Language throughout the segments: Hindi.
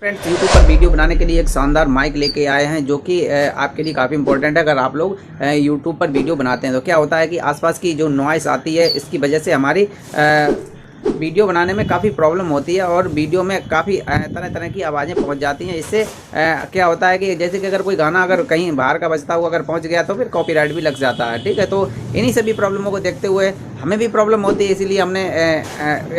फ्रेंड्स, यूट्यूब पर वीडियो बनाने के लिए एक शानदार माइक लेके आए हैं जो कि आपके लिए काफ़ी इंपॉर्टेंट है। अगर आप लोग यूट्यूब पर वीडियो बनाते हैं तो क्या होता है कि आसपास की जो नॉइस आती है इसकी वजह से हमारी वीडियो बनाने में काफ़ी प्रॉब्लम होती है और वीडियो में काफ़ी तरह तरह की आवाज़ें पहुंच जाती हैं। इससे क्या होता है कि जैसे कि अगर कोई गाना अगर कहीं बाहर का बजता हुआ अगर पहुंच गया तो फिर कॉपीराइट भी लग जाता है। ठीक है, तो इन्हीं सभी प्रॉब्लमों को देखते हुए हमें भी प्रॉब्लम होती है, इसीलिए हमने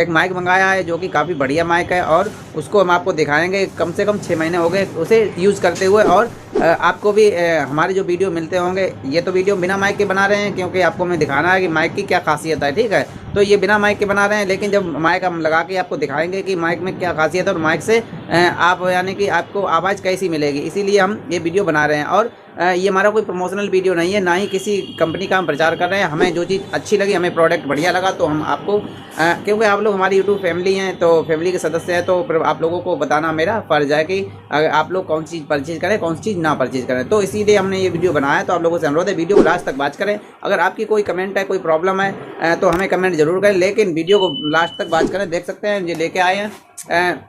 एक माइक मंगाया है जो कि काफ़ी बढ़िया माइक है और उसको हम आपको दिखाएंगे। कम से कम 6 महीने हो गए उसे यूज़ करते हुए और आपको भी हमारे जो वीडियो मिलते होंगे। ये तो वीडियो बिना माइक के बना रहे हैं क्योंकि आपको हमें दिखाना है कि माइक की क्या खासियत है। ठीक है, तो ये बिना माइक के बना रहे हैं, लेकिन जब माइक हम लगा के आपको दिखाएंगे कि माइक में क्या खासियत है और माइक से आप यानी कि आपको आवाज़ कैसी मिलेगी, इसीलिए हम ये वीडियो बना रहे हैं। और ये हमारा कोई प्रमोशनल वीडियो नहीं है, ना ही किसी कंपनी का हम प्रचार कर रहे हैं। हमें जो चीज़ अच्छी लगी, हमें प्रोडक्ट बढ़िया लगा तो हम आपको क्योंकि आप लोग हमारी यूट्यूब फैमिली हैं, तो फैमिली के सदस्य हैं, तो फिर आप लोगों को बताना मेरा फ़र्ज़ है कि आप लोग कौन सी चीज़ परचेज़ करें, कौन सी चीज़ ना परचेज़ करें। तो इसीलिए हमने ये वीडियो बनाया है। तो आप लोगों से अनुरोध है वीडियो को लास्ट तक वॉच करें। अगर आपकी कोई कमेंट है, कोई प्रॉब्लम है तो हमें कमेंट जरूर करें, लेकिन वीडियो को लास्ट तक वॉच करें। देख सकते हैं ये लेके आए हैं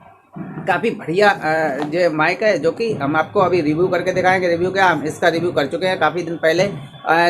काफ़ी बढ़िया जो माइक है जो कि हम आपको अभी रिव्यू करके दिखाएंगे। रिव्यू क्या, हम इसका रिव्यू कर चुके हैं काफ़ी दिन पहले,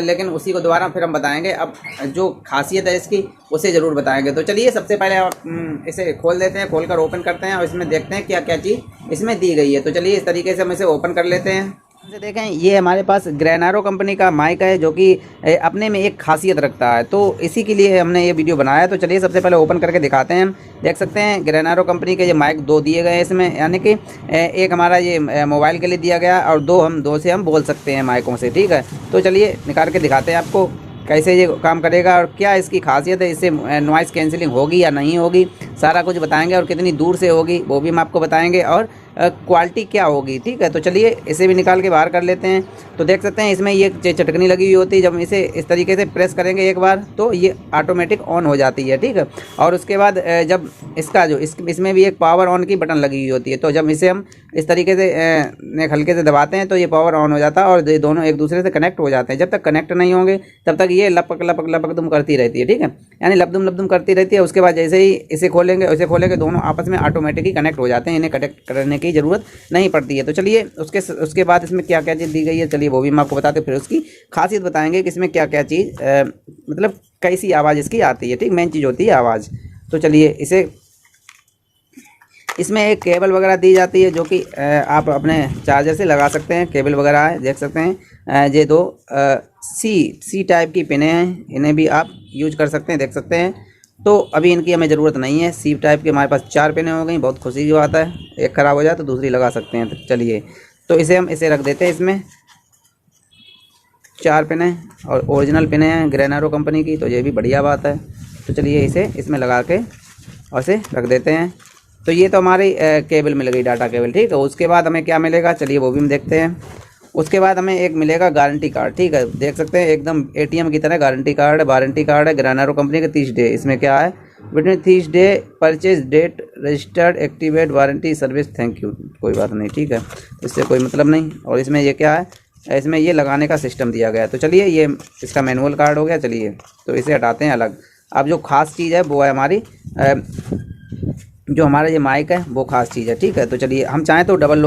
लेकिन उसी को दोबारा फिर हम बताएंगे। अब जो खासियत है इसकी उसे ज़रूर बताएंगे। तो चलिए सबसे पहले आप इसे खोल देते हैं, खोल कर ओपन करते हैं और इसमें देखते हैं क्या क्या चीज़ इसमें दी गई है। तो चलिए इस तरीके से हम इसे ओपन कर लेते हैं। जैसे देखें, ये हमारे पास ग्रेनारो कंपनी का माइक है जो कि अपने में एक खासियत रखता है, तो इसी के लिए हमने ये वीडियो बनाया है। तो चलिए सबसे पहले ओपन करके दिखाते हैं। हम देख सकते हैं ग्रेनारो कंपनी के ये माइक 2 दिए गए हैं इसमें, यानी कि एक हमारा ये मोबाइल के लिए दिया गया और दो से हम बोल सकते हैं माइकों से। ठीक है, तो चलिए निकाल के दिखाते हैं आपको कैसे ये काम करेगा और क्या इसकी खासियत है, इससे नॉइज़ कैंसिलिंग होगी या नहीं होगी, सारा कुछ बताएंगे। और कितनी दूर से होगी वो भी हम आपको बताएंगे और क्वालिटी क्या होगी। ठीक है, तो चलिए इसे भी निकाल के बाहर कर लेते हैं। तो देख सकते हैं इसमें ये चटकनी लगी हुई होती है, जब इसे इस तरीके से प्रेस करेंगे एक बार तो ये ऑटोमेटिक ऑन हो जाती है। ठीक है, और उसके बाद जब इसका जो इसमें भी एक पावर ऑन की बटन लगी हुई होती है, तो जब इसे हम इस तरीके से हल्के से दबाते हैं तो ये पावर ऑन हो जाता है और ये दोनों एक दूसरे से कनेक्ट हो जाते हैं। जब तक कनेक्ट नहीं होंगे तब तक ये लपक लपक लपक दुम करती रहती है। ठीक है, यानी लपदुम करती रहती है। उसके बाद जैसे ही इसे खोलेंगे दोनों आपस में ऑटोमेटिक ही कनेक्ट हो जाते हैं, इन्हें कनेक्ट करने की ज़रूरत नहीं पड़ती है। तो चलिए उसके बाद इसमें क्या क्या चीज़ दी गई है, चलिए वो भी हम आपको बताते, फिर उसकी खासियत बताएंगे कि इसमें क्या क्या चीज़ मतलब कैसी आवाज़ इसकी आती है। ठीक, मेन चीज़ होती है आवाज़। तो चलिए इसमें एक केबल वगैरह दी जाती है जो कि आप अपने चार्जर से लगा सकते हैं। केबल वगैरह है, देख सकते हैं ये 2 सी टाइप की पिनें हैं, इन्हें भी आप यूज कर सकते हैं, देख सकते हैं। तो अभी इनकी हमें ज़रूरत नहीं है। सी टाइप की हमारे पास 4 पिनें हो गई, बहुत खुशी की बात है। एक ख़राब हो जाए तो दूसरी लगा सकते हैं। तो चलिए, तो हम इसे रख देते हैं। इसमें 4 पिनें और ओरिजिनल पिनें हैं ग्रेनारो कंपनी की, तो ये भी बढ़िया बात है। तो चलिए इसे इसमें लगा के और इसे रख देते हैं। तो ये तो हमारी केबल मिल गई, डाटा केबल। ठीक है, उसके बाद हमें क्या मिलेगा, चलिए वो भी हम देखते हैं। उसके बाद हमें एक मिलेगा गारंटी कार्ड। ठीक है, देख सकते हैं एकदम ATM की तरह गारंटी कार्ड है ग्रेनारो कंपनी का 30 डे। इसमें क्या है, between 30 day purchase date registered activate warranty service, thank you, कोई बात नहीं। ठीक है, इससे कोई मतलब नहीं। और इसमें ये क्या है, इसमें ये लगाने का सिस्टम दिया गया है। तो चलिए ये इसका मैनुअल कार्ड हो गया। चलिए तो इसे हटाते हैं अलग। अब जो खास चीज़ है वो है हमारी जो हमारा ये माइक है वो खास चीज़ है। ठीक है, तो चलिए हम चाहें तो डबल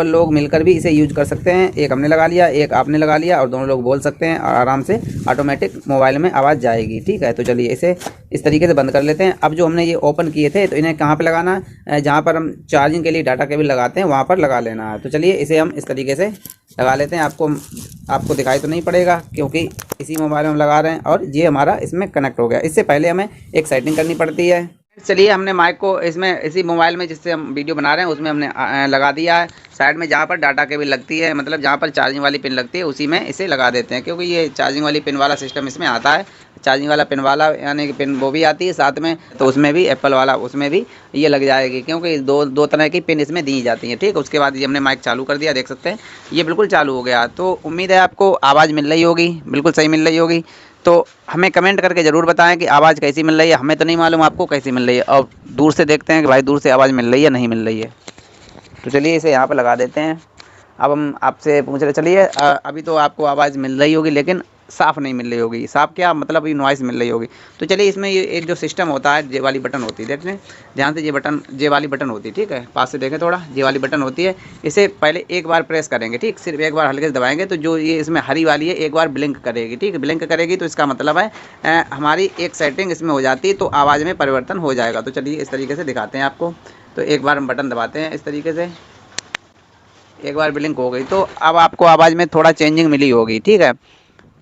लोग मिलकर भी इसे यूज कर सकते हैं। एक हमने लगा लिया, एक आपने लगा लिया और दोनों लोग बोल सकते हैं और आराम से ऑटोमेटिक मोबाइल में आवाज़ जाएगी। ठीक है, तो चलिए इसे इस तरीके से बंद कर लेते हैं। अब जो हमने ये ओपन किए थे तो इन्हें कहाँ पर लगाना है, जहाँ पर हम चार्जिंग के लिए डाटा केबल लगाते हैं वहाँ पर लगा लेना है। तो चलिए इसे हम इस तरीके से लगा लेते हैं। आपको दिखाई तो नहीं पड़ेगा क्योंकि इसी मोबाइल में हम लगा रहे हैं और ये हमारा इसमें कनेक्ट हो गया। इससे पहले हमें एक सेटिंग करनी पड़ती है। चलिए हमने माइक को इसमें इसी मोबाइल में जिससे हम वीडियो बना रहे हैं उसमें हमने लगा दिया है। साइड में जहाँ पर डाटा केबल लगती है, मतलब जहाँ पर चार्जिंग वाली पिन लगती है उसी में इसे लगा देते हैं, क्योंकि ये चार्जिंग वाली पिन वाला सिस्टम इसमें आता है। चार्जिंग वाला पिन वाला यानी कि पिन वो भी आती है साथ में, तो उसमें भी एप्पल वाला उसमें भी ये लग जाएगी, क्योंकि दो तरह की पिन इसमें दी जाती हैं। ठीक, उसके बाद ये हमने माइक चालू कर दिया, देख सकते हैं ये बिल्कुल चालू हो गया। तो उम्मीद है आपको आवाज़ मिल रही होगी, बिल्कुल सही मिल रही होगी। तो हमें कमेंट करके ज़रूर बताएं कि आवाज़ कैसी मिल रही है। हमें तो नहीं मालूम आपको कैसी मिल रही है, और दूर से देखते हैं कि भाई दूर से आवाज़ मिल रही है नहीं मिल रही है। तो चलिए इसे यहाँ पर लगा देते हैं। अब हम आपसे पूछ रहे, चलिए अभी तो आपको आवाज़ मिल रही होगी, लेकिन साफ़ नहीं मिल रही होगी। साफ़ क्या मतलब ये नॉइज़ मिल रही होगी। तो चलिए इसमें ये एक जो सिस्टम होता है, ये वाली बटन होती है, देख लें ध्यान से, ये वाली बटन होती है, ठीक है, पास से देखें थोड़ा, ये वाली बटन होती है। इसे पहले एक बार प्रेस करेंगे, ठीक, सिर्फ एक बार हल्के से दबाएंगे तो जो ये इसमें हरी वाली है एक बार ब्लिंक करेगी, ठीक है, ब्लिंक करेगी तो इसका मतलब है हमारी एक सेटिंग इसमें हो जाती है, तो आवाज़ में परिवर्तन हो जाएगा। तो चलिए इस तरीके से दिखाते हैं आपको। तो एक बार हम बटन दबाते हैं इस तरीके से, एक बार ब्लिंक हो गई तो अब आपको आवाज़ में थोड़ा चेंजिंग मिली होगी, ठीक है।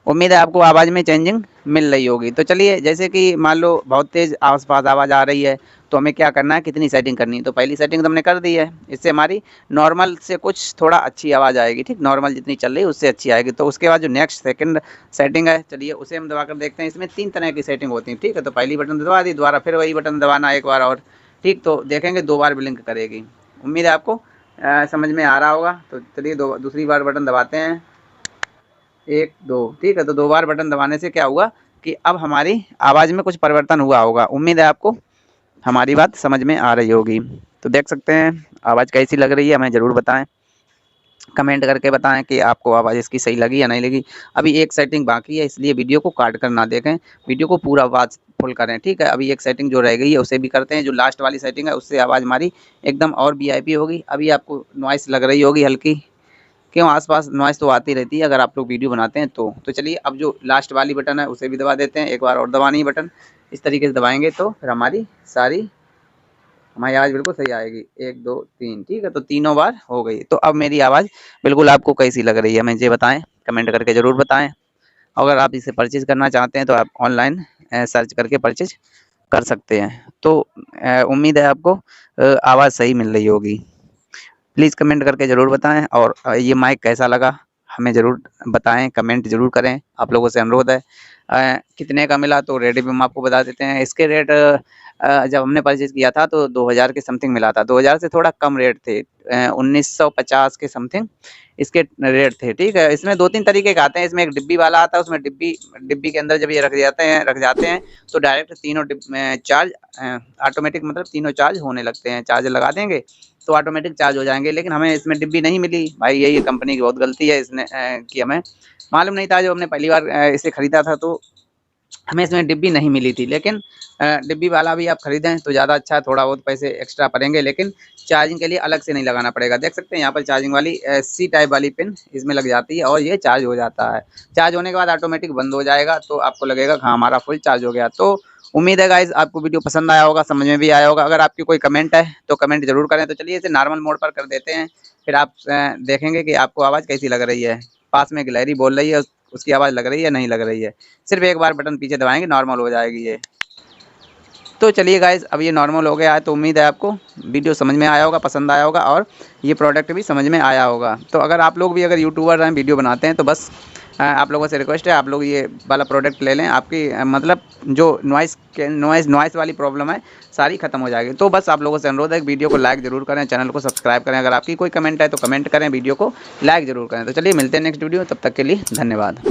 उम्मीद है आपको आवाज़ में चेंजिंग मिल रही होगी। तो चलिए जैसे कि मान लो बहुत तेज़ आस-पास आवाज़ आ रही है, तो हमें क्या करना है, कितनी सेटिंग करनी है। तो पहली सेटिंग तो हमने कर दी है, इससे हमारी नॉर्मल से कुछ थोड़ा अच्छी आवाज़ आएगी, ठीक, नॉर्मल जितनी चल रही है उससे अच्छी आएगी। तो उसके बाद जो नेक्स्ट सेकंड सेटिंग है, चलिए उसे हम दबा कर देखते हैं। इसमें 3 तरह की सेटिंग होती है, ठीक है। तो पहली बटन दबा दी, दोबारा फिर वही बटन दबाना एक बार और, ठीक, तो देखेंगे 2 बार ब्लिंक करेगी। उम्मीद है आपको समझ में आ रहा होगा। तो चलिए दूसरी बार बटन दबाते हैं, 1 2, ठीक है। तो 2 बार बटन दबाने से क्या हुआ कि अब हमारी आवाज़ में कुछ परिवर्तन हुआ होगा। उम्मीद है आपको हमारी बात समझ में आ रही होगी। तो देख सकते हैं आवाज़ कैसी लग रही है, हमें ज़रूर बताएं, कमेंट करके बताएं कि आपको आवाज़ इसकी सही लगी या नहीं लगी। अभी एक सेटिंग बाकी है, इसलिए वीडियो को काट कर ना देखें, वीडियो को पूरा आवाज़ फुल करें, ठीक है। अभी एक सेटिंग जो रह गई है उसे भी करते हैं। जो लास्ट वाली सेटिंग है उससे आवाज़ हमारी एकदम और वीआईपी होगी। अभी आपको नॉइस लग रही होगी हल्की, क्यों, आसपास नॉइज़ तो आती रहती है अगर आप लोग वीडियो बनाते हैं तो चलिए अब जो लास्ट वाली बटन है उसे भी दबा देते हैं। एक बार और दबानी है बटन, इस तरीके से दबाएंगे तो फिर हमारी आवाज़ बिल्कुल सही आएगी। 1 2 3, ठीक है। तो तीनों बार हो गई। तो अब मेरी आवाज़ बिल्कुल आपको कैसी लग रही है हमें ये बताएं, कमेंट करके ज़रूर बताएं। अगर आप इसे परचेज़ करना चाहते हैं तो आप ऑनलाइन सर्च करके परचेज़ कर सकते हैं। तो उम्मीद है आपको आवाज़ सही मिल रही होगी। प्लीज़ कमेंट करके ज़रूर बताएं और ये माइक कैसा लगा हमें ज़रूर बताएं, कमेंट ज़रूर करें। आप लोगों से अनुरोध है। कितने का मिला तो रेट भी हम आपको बता देते हैं। इसके रेट जब हमने परचेज़ किया था तो 2000 के समथिंग मिला था। 2000 से थोड़ा कम रेट थे, 1950 के समथिंग इसके रेट थे, ठीक है। इसमें 2-3 तरीके के आते हैं। इसमें एक डिब्बी वाला आता है, उसमें डिब्बी के अंदर जब ये रख जाते हैं तो डायरेक्ट तीनों चार्ज ऑटोमेटिक, मतलब तीनों चार्ज होने लगते हैं। चार्ज लगा देंगे तो ऑटोमेटिक चार्ज हो जाएंगे। लेकिन हमें इसमें डिब्बी नहीं मिली भाई, यही कंपनी की बहुत गलती है इसने कि हमें मालूम नहीं था। जब हमने पहली बार इसे ख़रीदा था तो हमें इसमें डिब्बी नहीं मिली थी। लेकिन डिब्बी वाला भी आप ख़रीदें तो ज़्यादा अच्छा है, थोड़ा बहुत पैसे एक्स्ट्रा पड़ेंगे लेकिन चार्जिंग के लिए अलग से नहीं लगाना पड़ेगा। देख सकते हैं यहाँ पर चार्जिंग वाली सी टाइप वाली पिन इसमें लग जाती है और ये चार्ज हो जाता है। चार्ज होने के बाद ऑटोमेटिक बंद हो जाएगा तो आपको लगेगा हाँ हमारा फुल चार्ज हो गया। तो उम्मीद है गाइज़ आपको वीडियो पसंद आया होगा, समझ में भी आया होगा। अगर आपकी कोई कमेंट है तो कमेंट ज़रूर करें। तो चलिए इसे नॉर्मल मोड पर कर देते हैं, फिर आप देखेंगे कि आपको आवाज़ कैसी लग रही है। पास में गिलहरी बोल रही है, उसकी आवाज़ लग रही है नहीं लग रही है। सिर्फ एक बार बटन पीछे दबाएंगे नॉर्मल हो जाएगी ये। तो चलिए गाइज़ अब ये नॉर्मल हो गया है। तो उम्मीद है आपको वीडियो समझ में आया होगा, पसंद आया होगा और ये प्रोडक्ट भी समझ में आया होगा। तो अगर आप लोग भी अगर यूट्यूबर हैं, वीडियो बनाते हैं तो बस आप लोगों से रिक्वेस्ट है आप लोग ये वाला प्रोडक्ट ले लें। आपकी मतलब जो नॉइस वाली प्रॉब्लम है सारी ख़त्म हो जाएगी। तो बस आप लोगों से अनुरोध है कि वीडियो को लाइक ज़रूर करें, चैनल को सब्सक्राइब करें। अगर आपकी कोई कमेंट है तो कमेंट करें, वीडियो को लाइक ज़रूर करें। तो चलिए मिलते हैं नेक्स्ट वीडियो, तब तक के लिए धन्यवाद।